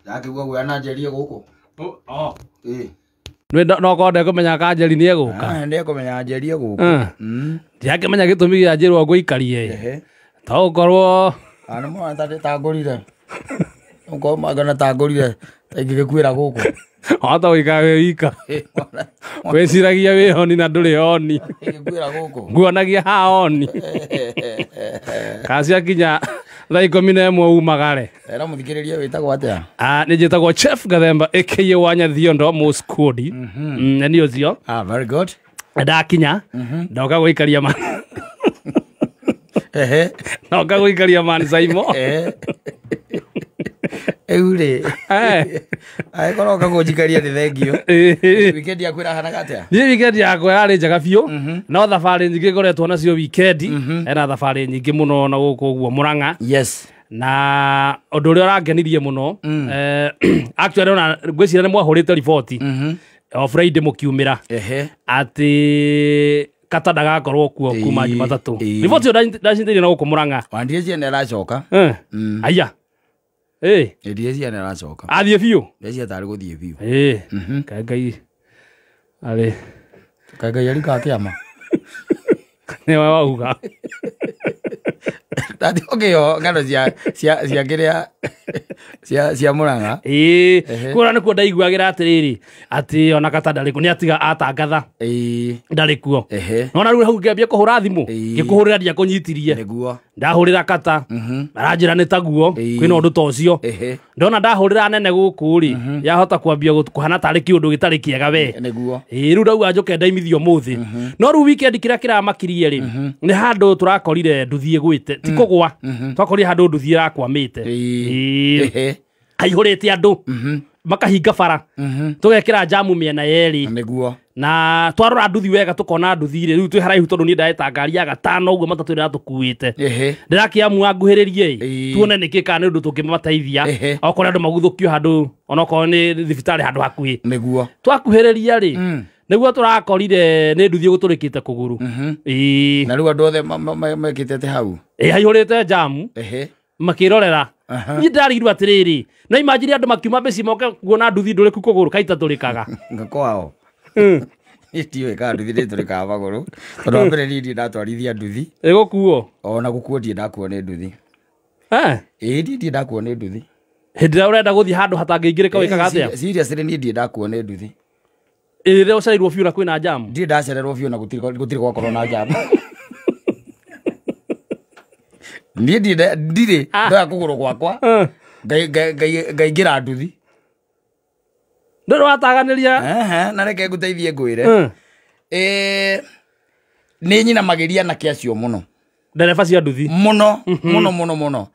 Yakigua gwananjerie guku. No konde kumenya kanjeri ni eguka. Ndi kumenya njerie guku. Ndiakimenya gitumi gia njirwo nguikarie. Ta ukorwo Ana mwana tagurire. Uko magana tagurire. Ingigikuira guku. Ota wika we wika. Weciragia we honi na nduri honi. Ingigikuira guku. Nguonagia ha honi. Kacia kinya thaa 11 umagare. Era muthikiriria witagwo atia? Ni njitagwo Chef Gathemba aka Wanya Thiondo Muskudi. Na ni ucio. Very good. Ndakinya ndoka guikaria man. Ndoka guikaria man Saimo. Eure. Ai koroka gujikaria ni thengio. Weekend yaku irahana gatia? Ni weekend yakwa yari njega biu. No thabari nyingi ngoretwo nacio weekend. Ena thabari nyingi muno na guku guo Murang'a. Yes. Na undu uria urangenirie muno actually ona ngwicira ni mwahurite report o Friday mukiumira ati kata ndagakorwo kuo kuma Jumatatu. Report yo ndacindire na guku Murang'a. Wandie ciana iracoka. Aya. Ndie ciana iracoka. Athie biu. Ndie tari guthie biu. Kangai. Ale. Kangai ari ka kiama. Ne wa uga. Tati okeo ngano cia kiria cia Murang'a. Kura nikuo ndaiguagira atiriri ati ona kata ndariku ni atiga atangatha. Ndarikuo. Nona riu hau ngiambia kuhura thimu ngikuhurira ndia kunyitirie. Niguo. Ndahurira kata. Aranjira ni taguo kwina undu ta ucio. Ndona ndahurira nene guku ri yahota kwambia kuhana tari kiundu gitari kiega we. Niguo. Riu ndauga njoke ndaimithio muthi. No riu weekend kiria makirie ri ni handu turakorire nduthie gwite ti kugwa. Twakorire handu nduthie rakwamite. Aihurite andu makahinga bara tugekira jamu miena yeri. Niguo. Na twarora nduthi wega tukona nduthi riu twi haraihu tondu ni ndaeta ngari ya gatano uguo matatu ndiratukuite. Ndirakiamua nguhiririe tuone niki kana ndu tukimateithia okore andu maguthukio handu onoko ni thibitari handu hakuhi. Niguo. Twakuhiriria ri niguo turakorire ni nduthi guturikite kuguru. Na riu andu othe mekitete hau. Haihurite jamu. Makirorera. Ni ndarigirwo atiriri no imagine andu makiuma beci moke kuona nduthi nduriku kuguru kaita turikaga ngakwao. Itiwe ka nduthi nditurikaga maguru tondu mbere ni ndatwarithia nduthi igukuo ona gukuo ndi ndakuo ni nduthi. Ndi ndakuo ni nduthi hindira urenda guthi handu hatangiingirika wikaga atia? Seriously ni ndi ndakuo ni nduthi. Rĩrĩa ũcarirwo biũ na kwĩna jamu? Ndi ndacererwo biũ na gũtirĩ gwakorwo na jamu. Niĩ ndirĩ ndoya kũgũrũ gwakwa ngaingĩra nduthi. Ndũrĩ wataganĩria? Na reke ngũteithie ngwĩre. Nĩ nyinamagĩria anake acio mũno. Ndereba cia nduthi? Mũno.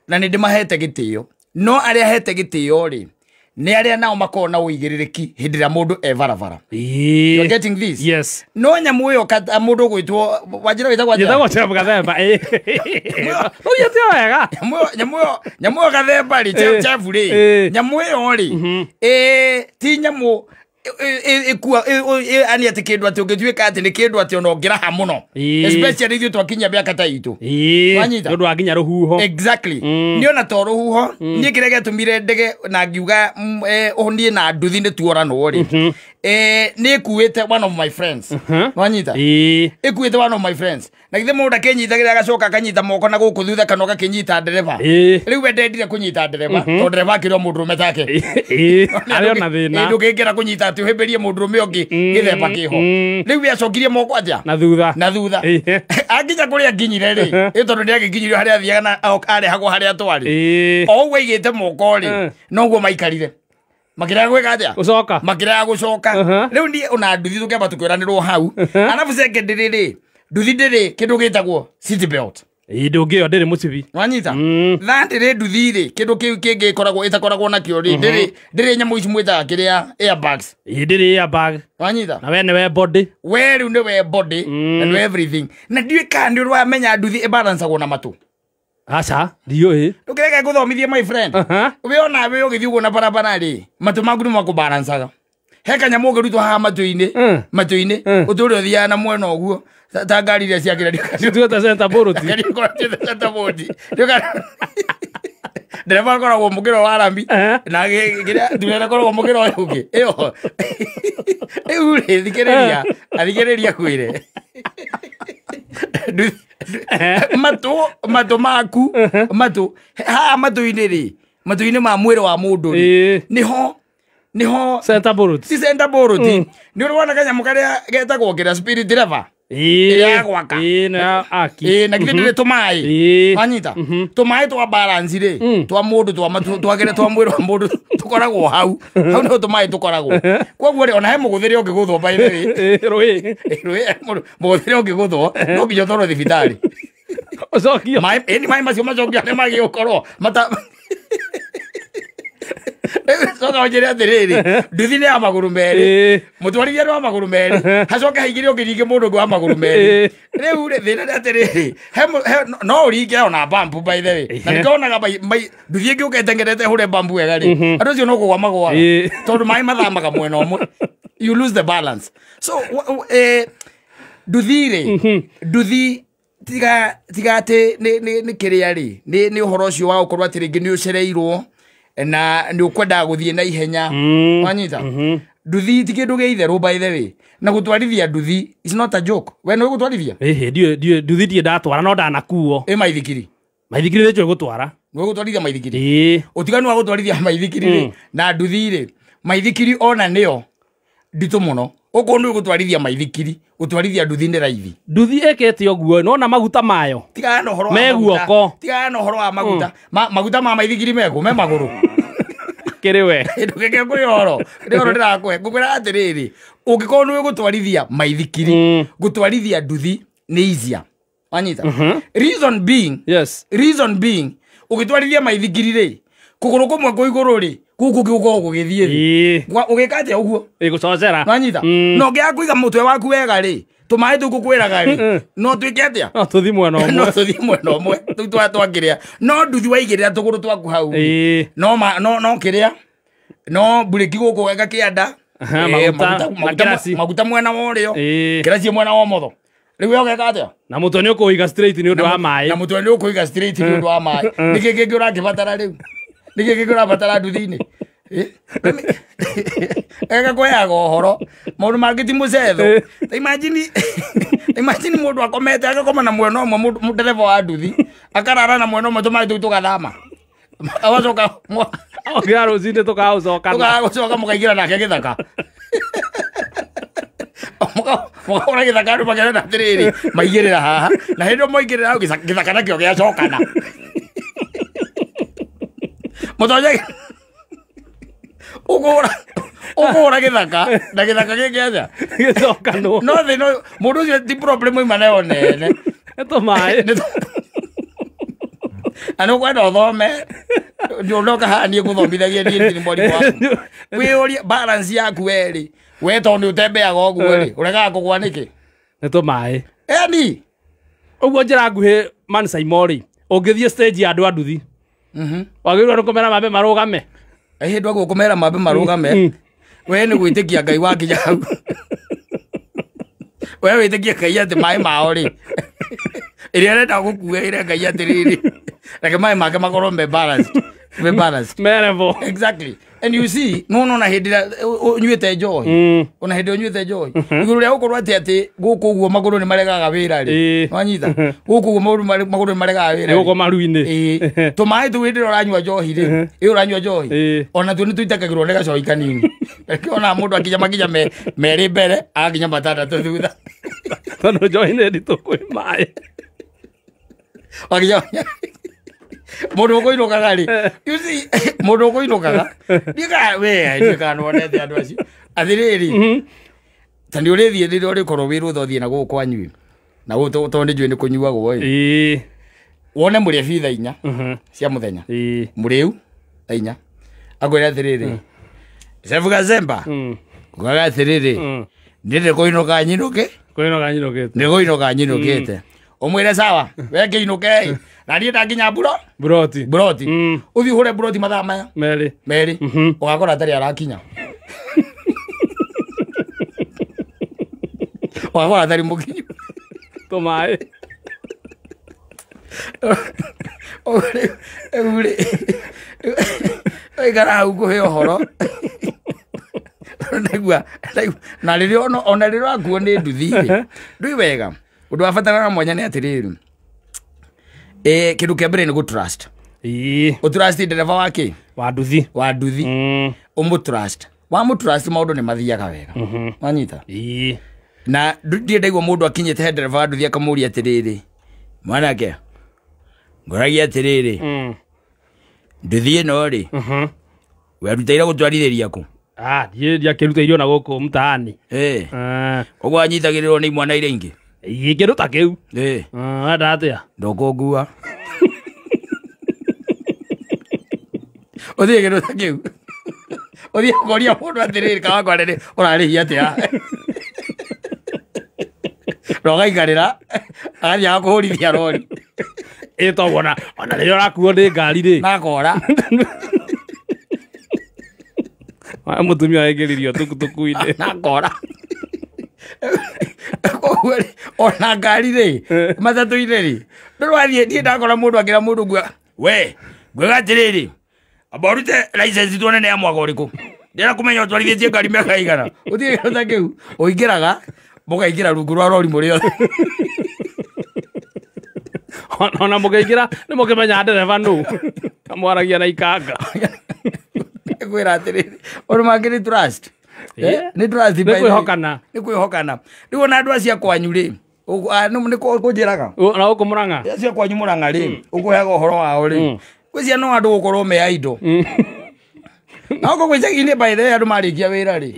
Na nĩ ndĩmahete gĩtĩo. No arĩa hete gĩtĩo rĩ ni aria nao makoo na uigĩrĩrĩki hĩndĩ ĩrĩa mũndũ barabara. You're getting this? Yes. No nyamu ĩyo mũndũ gwĩtwo Wanjira wĩtagwo atia? Wĩtagwo Chef Gathemba. Ũyĩtio wega. Nyamu ĩyo Gathemba rĩ Chef rĩ. Nyamu ĩyo rĩ ti nyamu ikua ani ati kindu ati ungituika ati ni kindu ati ona ngiraha muno, especially ithu twakinya miaka ta itu wanyita ndu aginya ruhuho. Exactly. Ni ona to ruhuho ni kirege tumire ndege na ngiuga uhundie na nduthi ni tuora no ri ni kuite one of my friends wanyita ikuite one of my friends na githe mundu akenyitagira agacoka akanyita moko na guku thutha kana gakinyita ndereba riu wendendire kunyita ndereba to ndereba akirwo mundu metake ari ona thina ndukikira kunyita ati uhimberie mundu meongi githemba kiho riu yacokirie moko atia na thutha aginya kuria nginyire ri itondu ndi agikinyirio haria thiaga na arehagwo haria twari o we igite moko ri no guo maikarire makira gweka atia ucoka makira gucoka riu ndi ona nduthi tukeba tukwiranirwo hau alafu secondary ri nduthi ndiri kindu gitagwo seat belt ndungio ndiri mucibi wanyita that ri nduthi ri kindu kingi koragwo itakoragwo na kio ri ndiri nyamu ici mwitaga kiria airbags ndiri airbag wanyita na we niwe body we riu niwe body and everything na ndiwe kandi ro amenya nduthi balance agwo na matu acha ndiyo ukireka guthomithia my friend we ona we ugithiugo na barabara ri matu maku ni makubalanceaga heka nyamu ngeruto haha matu-ini uturi uthia na mwena oguo ta ngari iria ciakira tuota center board ndereba akoragwo mũkĩro wa rami na kĩrĩa ndirenda akoragwo mũkĩro ũyũ ũngĩ ĩyo rĩu rĩ thikĩrĩria kwĩre matũ maku haha matũ-inĩ rĩ matũ-inĩ ma mwĩrĩ wa mũndũ rĩ nĩho center board ti center board nĩ ũrĩ wona kanyamũ karĩa getagwo kĩra spirit level ya gwaka na githĩ ndĩrĩ tũmaĩ wanyita tũmaĩ twa balance rĩ twa mũndũ twa matũ twagĩre twa mwĩrĩ wa mũndũ tũkoragwo hau nĩho tũmaĩ tũkoragwo koguo rĩ ona he mũgũthĩre ũngĩgũthwo by the way rũĩ mũgũthĩre ũngĩgũthwo no nginya ũtwarwo thibitarĩ ũcokio maĩ macio macokio nĩ magĩgũkorwo coka ũnjĩre atĩrĩrĩ nduthi nĩ ya magũrũ merĩ mũtwarithia nĩ wa magũrũ merĩ hacoke haingĩre ũngĩ ningĩ mũndũ ũngĩ wa magũrũ merĩ rĩu thĩna nĩ atĩrĩrĩ no ũringe ona bambu by the way na nĩkonaga nduthi ĩngĩ ũketengerete hũre bambu wega rĩ andũ acio no kũgwa magwaga tondũ maĩ mathamaga mwena ũmwe you lose the balance so nduthi rĩ nduthi tiga atĩ nĩ kĩrĩa rĩ nĩ ũhoro ũcio wa gũkorwo atĩ rĩngĩ nĩ ũcereirwo na nĩ ũkwendaga gũthiĩ na ihenya wanyita nduthi ti kĩndũ gĩa itherũ by the way na gũtwarithia nduthi is not a joke we nĩ gũtwarithia nduthi ndiĩ ndatwara no ndanakuo maithikiri nĩ nĩcio gũtwara nĩ gũtwarithia maithikiri ũtiganu wa gũtwarithia maithikiri na nduthi rĩ maithikiri ona nĩyo nditũ mũno ũkũ nĩ gũtwarithia maithikiri gũtwarithia nduthi nĩ raithi nduthi ĩkĩte ũguo nona maguta mayo tigana ũhoro wa maguta ma maithikiri me magũrũ kĩrĩ we kĩndũ gĩkĩ kwĩhoro ndĩrakũhe ngũkwĩra atĩrĩrĩ ũngĩkorwo nĩ gũtwarithia maithikiri gũtwarithia nduthi nĩ easier wanyita reason being ũgĩtwarithia maithikiri rĩ kũgũrũ kũmwe kũ igũrũ rĩ gũkũ gĩgũkorwo gũgĩthiĩ rĩ ũgĩka atĩa ũguo ĩgũcocera wanyita no ngĩaga kũiga mũtwe waku wega rĩ tũmaĩ tũkũkwĩraga rĩ no twĩke atĩa no tũthi mwena ũmwe tũu twakĩrĩa no nduthi waigĩrĩra tũgũrũ twaku hau no kĩrĩa no mburĩki gũkũ wega kĩanda maguta mwena wa ũrĩo kĩraci mwena wa ũmotho rĩu ũgeka atĩa na mũtwe nĩ ũkũiga straight nĩ ũndũ wa maĩ na mũtwe nĩ ũkũiga straight nĩ ũndũ wa maĩ nĩkĩ kĩngĩ ũrakĩbatara rĩu nĩkĩ kĩngĩ ũrabatara nduthi-inĩ ega kweaga ũhoro maũndũ mangĩ ti mũcetho imagine mũndũ akomete agakoma na mwena ũmwe mũndereba wa nduthi akarara na mwena ũmwe tũmaĩ tũu tũgathama agacoka okĩra rũcinĩ tũkagũcoka mũkaingĩra nake gĩthaka mũkaũra gĩthaka andũ makĩrenda atĩrĩrĩ maigĩrĩra haha na hĩndĩ moigĩrĩra hau gĩthaka nakĩo gĩacokana mũtonye ũkũra gĩthaka na gĩthaka gĩkĩaja gĩcokanwo no thĩ mũndũ ũcio ti problem ima nayo nene nĩ tũmaĩ na nĩ ũkwenda ũthome ndoka haha niĩ ngũthomithagia niĩ ndirĩ mwarimũ waku wĩyũrie balance yaku werĩ we tondũ nĩ ũtembeaga ũguo rĩ ũregaga kũgwa nĩkĩ nĩ tũmaĩ eni ũguo njĩra nguhĩ Man Saimo rĩ ũngĩthiĩ stage ya andũ a nduthi wagĩrĩirwo nĩ kũmera mambe marũgame hĩndĩ wa gũkũmera mambe marũgame we nĩ gwĩtĩkia Ngai wakinya hau we wĩtĩkia Ngai atĩ maĩ mao rĩ ĩrĩa arenda gũkuĩra Ngai atĩrĩrĩ reke maĩ make makorwo me balanced merevo exactly and you see no na hĩndĩ ĩrĩa ũnyuĩte njohi ona hĩndĩ ũnyuĩte njohi igũrũ rĩa gũkorwo atĩ gũkũ ũguo magũrũ nĩ maregaga wĩra rĩ wanyita gũkũ ũguo magũrũ nĩ maregaga wĩra gũkũ maru-inĩ tũmaĩ tũu hĩndĩ ĩrĩa ũranyua njohi rĩ ũranyua njohi ona tuo nĩ tũitakagĩrwo nĩ gacohi kanini ona mũndũ akinya makinya merĩ mbere agakinya matandatũ thutha tondũ njohi nĩ nditũ kwĩ maĩ wakinya mũndũ ũkũinũkaga rĩ mũndũ ũkũinũkaga ndikanonete andũ acio atĩrĩrĩ ta nĩ ũrĩthiĩ rĩrĩa ũrĩkorwo wĩ rũtha ũthiĩ na gũkũ kwanyui na tondũ nĩ njũĩ nĩ kũnyuagwo ĩ wone mũrĩa bi thaa 4 cia mũthenya mũrĩu thaa 4 akwĩra atĩrĩrĩ Chef Gazemba kugaga atĩrĩrĩ ndĩrĩ kũinũka nyinũke nĩ kũinũka nyinũkĩte ũmwĩre sawa we kĩinũke na niĩ ndanginya buroti ũthiĩ ũhũre buroti mathaa maya merĩ ũgakora atarĩ arakinya ũgakora atarĩ mũkinyu tũmaĩ oigara hau nguhe ũhoro na rĩrĩa ona rĩrĩa akuo nĩ nduthi ndũi wega ũndũ wa bata na mwanya nĩ atĩrĩrĩ kĩndũ kĩa mbere nĩ gũtrust ũtrust ndereba wake wa nduthi ũmũtrust wamũtrust maũndũ nĩ mathiaga wega wanyita na ndiĩ ndaigua mũndũ akinyĩte he ndereba wa nduthi akamũria atĩrĩrĩ mwanake ngoragia atĩrĩrĩ nduthi ĩno rĩ werutĩire gũtwarithĩria kũ ndiakĩrutĩirio na gũkũ mtaani ũguo anyitagĩrĩrwo nĩ imwana iria ingĩ kĩndũ ta kĩu enda atĩa ndũkũngua ũthiĩ kĩndũ ta kĩu ũthiĩ ũkoria mũndũ atĩrĩrĩ kawakwa rĩrĩ ũrarĩhia atĩa rogaikarĩra agathiaga kũhũrithia rori ĩtogwo ona rĩrĩa ũrakuo nĩ ngari rĩ nakora mũtumia wekĩririo tukutuku-inĩ nakora koguo rĩ ona ngari rĩ matatũ-inĩ rĩ ndũrwathiĩ niĩ ndakora mũndũ akĩra mũndũ ngua we ngwĩga atĩrĩrĩ amba ũrute license tuone nĩ ya mwaka ũrĩkũ ndĩra kũmenya ũtwarithĩtie ngari mĩaka igana ũthiĩ kĩndũ ta kĩu ũingĩraga mũkaingĩra rungu rwa rori mũrĩ othe ona mũkĩingĩra nĩ mũkĩmenya ndereba nũ amwaragia na ikanga kwĩra atĩrĩrĩ ũndũ mangĩ nĩ trust nĩ trust nĩ kwĩhokana rĩu ona andũ acio kwanyu rĩ nĩ kũnjĩraga na gũkũ Mũrang'a acio kwanyu Mũrang'a rĩ ũkũheaga ũhoro wao rĩ gwĩcia no andũ gũkorwo mea indo nako gwĩcaginĩ by the way andũ marĩkia wĩra rĩ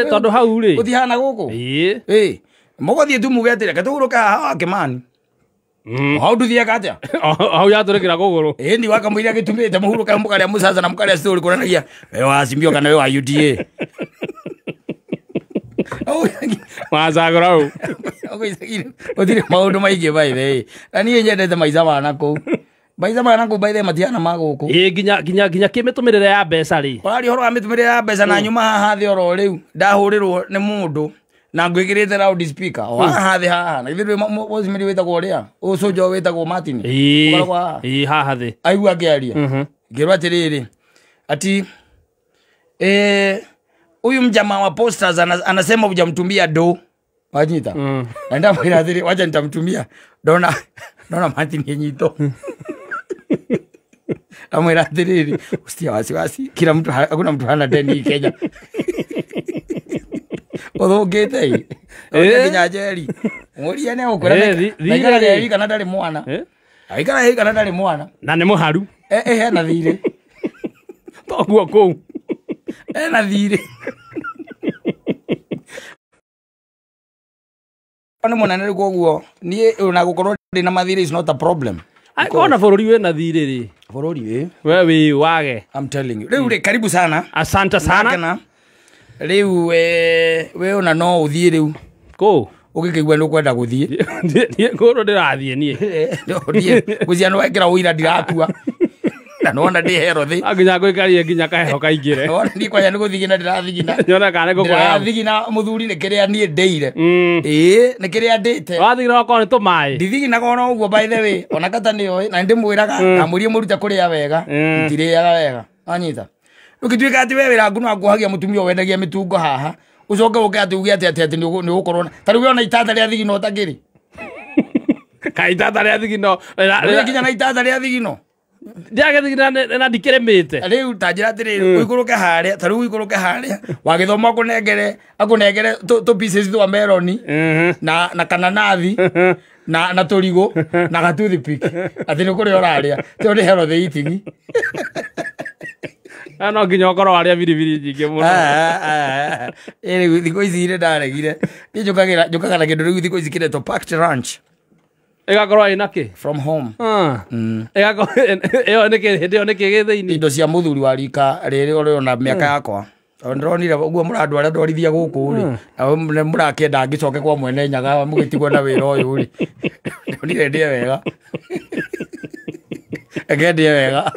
tondũ hau rĩ gũtihana gũkũ mũgũthiĩ tu muge atĩ reke tũhurũke haha wa Kĩmani hau nduthiaga atĩa hau yatũrĩkĩra kũgũrũ ĩni wakamũiria gĩtumĩte mũhurũke mũkarĩa mũcaca na mũkarĩa story kũranagia we wa Simio kana we wa UDA macagũra ũũ ũtirĩ maũndũ maingĩ by the way na niĩ nyendete maica ma nakũu maica ma nakũu by the way matihana ma gũkũ nginya kĩmĩtũmĩrĩre ya mbeca rĩ ũraria ũhoro wa mĩtũmĩrĩre ya mbeca na nyuma haha thĩ oro rĩu ndahũrĩrwo nĩ mũndũ na ngwĩkĩrĩte loud speaker haha thĩ haha na ithuĩ mũcimĩri wĩtagwo ũrĩa ũcũnjo wĩtagwo Martin haha thĩ aigua akĩaria ngĩrwo atĩrĩrĩ ati huyu mjamaa wa posters anasema hujamtumia do wanyita na ndamwĩra atĩrĩ wacha nitamtumia ndona Martin yenyito amwĩra atĩrĩrĩ usitie wasiwasi kila mtu hakuna mtu hana deni Kenya ũthũngĩte nginya njeri mũria nĩ ũkũra thirĩ kana ndarĩ mwana aikara kana ndarĩ mwana na nĩ mũharu hena thirĩ toguo kũu hena thirĩ nĩ mũnene rĩ koguo niĩ ona gũkorwo ndĩ na mathirĩ is not a problem kona bũrũri wĩna thirĩ rĩ bũrũri we wĩ wage I'm telling you rĩu rĩ karibu sana asante sana rĩu we ona no ũthiĩ rĩu kũ ũgĩkĩigua nĩ ũkwenda gũthiĩ kũrũ ndĩrathiĩ niĩ gũcia nĩ wekĩra ũira ndirakua na nona ndĩ hero thĩ nginya ngũikarie nginya kaheho kaingĩre niĩ kwanja nĩ gũthigina ndĩrathigina nyona kana nĩ gũkũra ndĩrathigina mũthuri nĩ kĩrĩa niĩ ndĩire nĩ kĩrĩa ndĩte wathigina wakorwo nĩ tũmaĩ ndithiginaga ona ũguo by the way ona kata nĩoĩ na ndĩmwĩraga ndamũrie mũrute kũrĩa wega ndirĩaga wega wanyita ũkĩtuĩka atĩ we wĩra ngũ no akuhagia mũtumia wendagia mĩtungo haha ũcoke ũke atĩ uge atĩ nĩ ũgũkorwo ta rĩu ona itata rĩa thigino ũtakĩrĩ ka itata rĩa thigino nginya na itata rĩa thigino ndiagethigina na ndikĩrĩmĩte rĩu ta njĩra atĩrĩrĩ ũikũrũke harĩa ta rĩu ũikũrũke harĩa wagĩthoma akũnengere tũ pieces twa meloni na kananathi na tũrigũ na gatoothpick atĩ nĩ kũrĩa ũrarĩa tĩo nĩ healthy eating no nginya ũkorwo warĩa biribiri nyingĩ mũno rĩu thikũ ici irĩ ndaregire niĩ njũkaga na kĩndũ rĩu thikũ ici kĩretwo packed lunch ĩgakorwo ĩna kĩ from home ĩyo nĩkĩ gĩthĩinĩ indo cia mũthuri wa rika rĩrĩ ũrĩ ona mĩaka yakwa ndĩronire ũguo mũrandu arĩa ndwarithia gũkũ rĩ mũrakĩenda ngĩcoke kwa mwene nyaga mũgĩtigwo na wĩra ũyũ rĩ ndĩronire ndĩe wega ndĩe wega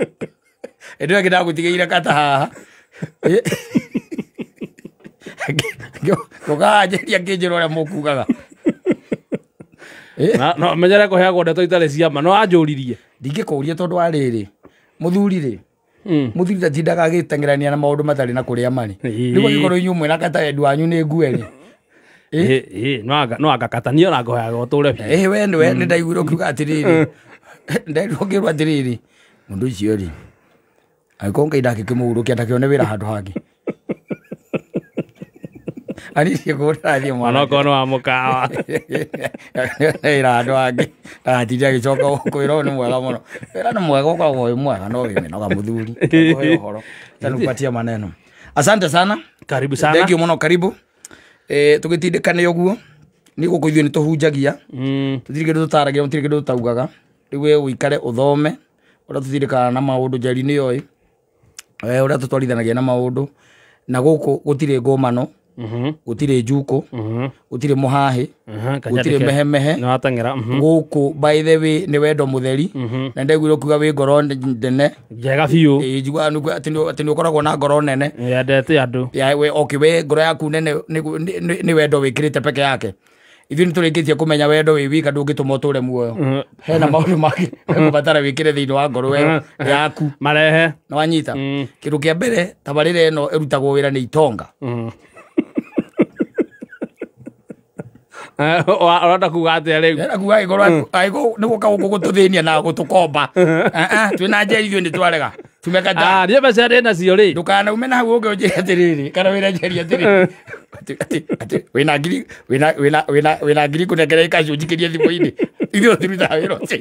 ĩndĩo ĩngĩ ndagũtigĩire kata haha ndũkanjĩria ngĩnjĩra ũrĩa mũkugaga no menyere kũheagwo ndeto itarĩ ciama no anjũririe ndingĩkũria tondũ wa rĩrĩ mũthuri rĩ mũthuri ndatindaga agĩtengerania na maũndũ matarĩ na kũrĩa marĩ rĩu angĩkorwo inyuĩ mwĩna kata endu wanyu nĩ ngue rĩ no agakatania na ngoyaga ũtũre biũ we nĩ ndaiguire ũkiuga atĩrĩrĩ ndaiguire ũkĩrwo atĩrĩrĩ mũndũ ũcio rĩ angĩkorwo Ngai ndangĩkĩmũhurũkia ndakĩone wĩra handũ hangĩ anicie kũrathiĩ mwana okorwo nĩ wa mũkawa wĩra handũ hangĩ ndagatinde agĩcoka kwĩrwo nĩ mwega mũno wĩra nĩ mwega ũkoragwo wĩ mwega no wĩmĩnoga mũthuri kũhe ũhoro tanupatia maneno asante sana karibu sana thank you mũno karibu tũgĩtindĩkane ũguo nĩ gũkũ ithuĩ nĩ tũhunjagia tũtirĩ kĩndũ tũtaragia tũtirĩ kĩndũ tũtaugaga rĩu we ũikare ũthome ũrĩa tũtindĩkana na maũndũ njeri-inĩ yoĩ ũrĩa tũtwarithanagia na maũndũ na gũkũ gũtirĩ ngũmano gũtirĩ njuko gũtirĩ mũhahi gũtirĩ mehemehe gũkũ by the way nĩ wendo mũtheri na ndaiguire ũkiuga wĩ ngoro nene njega biũ njugaga atĩ nĩ ũkoragwo na ngoro nene yendete andũ we ngoro yaku nene nĩ wendo wĩkĩrĩte peke yake ithuĩ nĩ tũrĩkĩtie kũmenya wendo wĩ wika ndũngĩtũma ũtũre muoyo hena maũndũ mangĩ ũbatara wĩkĩre thĩinĩ wa ngoro yaku marehe na wanyita kĩndũ kĩa mbere tabarĩra ĩno ĩrutagwo wĩra nĩ itonga ũrenda kuga atĩa rĩu enda kuga agĩkorwo nĩ gũka gũkũ gũtũthĩnia na gũtũkomba twĩna njeri ithuĩ nĩ twarega tumekata niĩ mbeca ndĩ nacio rĩ ndũkanaume na hau ũngĩ ũnjĩre atĩrĩrĩ kana wĩna njeri atĩrĩrĩ wĩna ngiri kũnengera ikacio njikĩrie thimũ-inĩ ithuĩ tũrutaga wĩra ũcio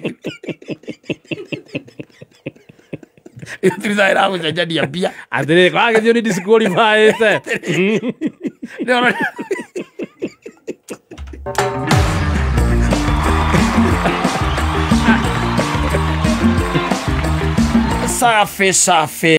tũrutaga wĩra wa gũcenjania mbia atĩrĩrĩ kwagĩthiĩ nĩ disqualified safi safi